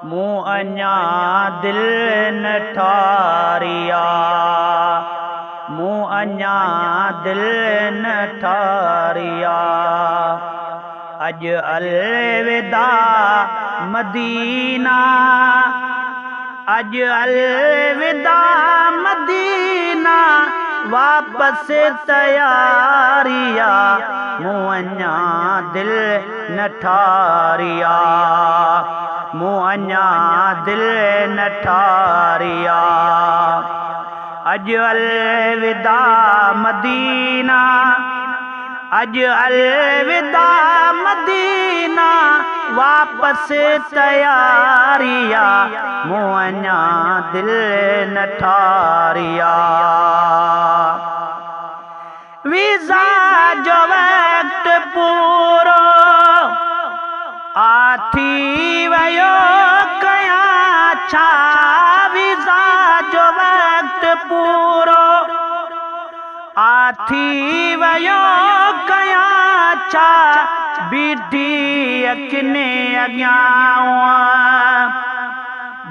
मूं अञा दिल न ठारिया, मूं अञा दिल न ठारिया। अज अलविदा मदीना, अज अलविदा मदीना, वापस तैयारिया। मूं अञा दिल न ठारिया, मूं अञा दिल न ठारिया। अज अलविदा मदीना, अज अलविदा मदीना, वापस तैयारिया। मूं अञा दिल न ठारिया। वीज़ा जो वक्त पूरो आथी वयो कयां छा, वीज़ा जो वक्त पूरो आथी वयो कयां छा। बीठी अखिने अॻियां,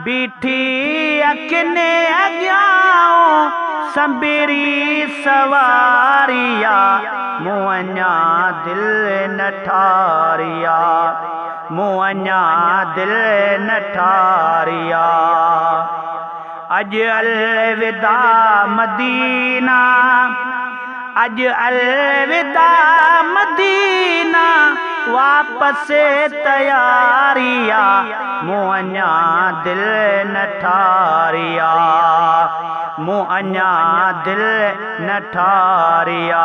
बीठी अखिने अॻियां, संबरी सवारिया। मूं अञा दिल न ठारिया, मूं अञा दिल न ठारिया। अज अलविदा मदीना, अज अलविदा मदीना, वापस तैयारिया। मूं अञा दिल न ठारिया, मूं अञा दिल न ठारिया।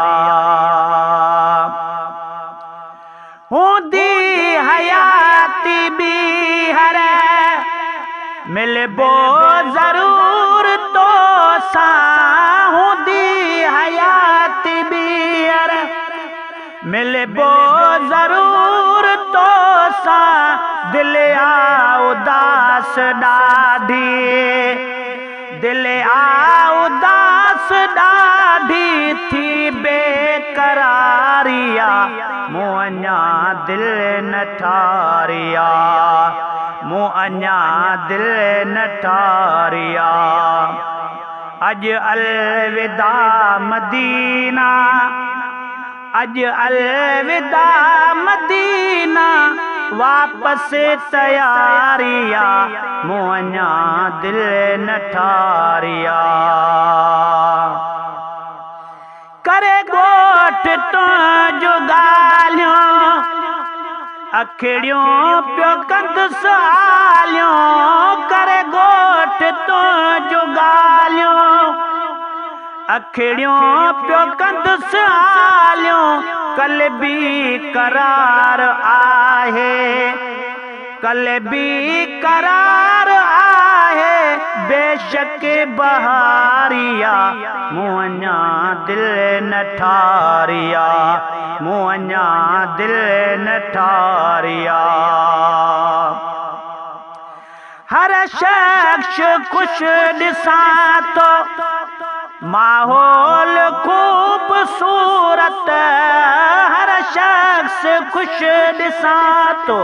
हूंदी हयाती बीहर मिलबो ज़रूर तो सां, हूंदी हयाती बीहर मिलबो ज़रूर तो सां। दिल आ उदास ॾाढी, दिल आ उदास ॾाढी, थी बेकरारिया। मूं अञा दिल न ठारिया, मूं अञा दिल न ठारिया। अज अलविदा मदीना, अज अलविदा मदीना, वापस तैयारिया। मूं अञा दिल न ठारिया। करे ॻोठ तो जो ॻाल्हियूं, अखिड़ियूं पियो कंदुसि हालियूं। करे ॻोठ तो जो ॻाल्हियूं, अखिड़ियूं पियो कंदुसि हालियूं। क़ल्बी करार आहे, क़ल्बी करार आहे, बेशक बहारिया। मूं अञा दिल न ठारिया, मूं अञा दिल न ठारिया। हर शख्स ख़ुश ॾिसां थो, माहौल खूबसूरत। हर शख्स ख़ुश ॾिसां थो,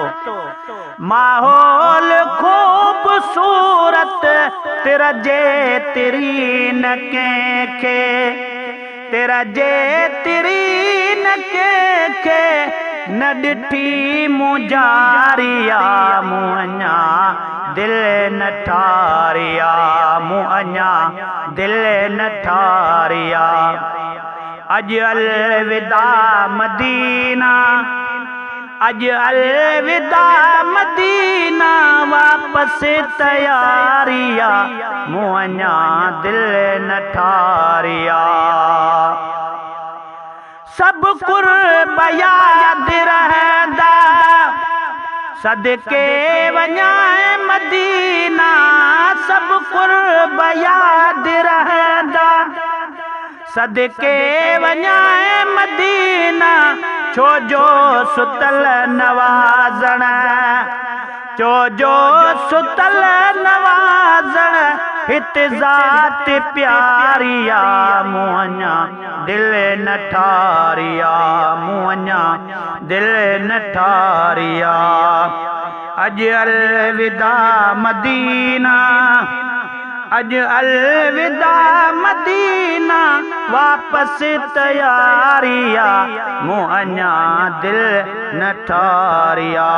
माहौल खूबसूरत। तेरा जे तिरी न कंहिंखे, तेरा जे तिरी न कंहिंखे, न ॾिठी मूं जारिया। मूं अञा दिल न ठारिया, मूं अञा दिल न ठारिया। अज अलविदा मदीना, अज अलविदा मदीना, वापस तैयारिया। मूं अञा दिल न ठारिया। सब कुर्ब यादि रहंदा, सदके वञाए मदीना। सब कुर्ब यादि रहंदा, सदके वञाए मदीना। छो जो सुतल नवाज़ण, छो जो सुतल नवाज़ण, हित ज़ात प्यारिया। मूं अञा दिल न ठारिया, मूं अञा दिल न ठारिया। अज अलविदा मदीना, अज अलविदा मदीना, वापस तैयारिया, मूं अञा दिल न ठारिया।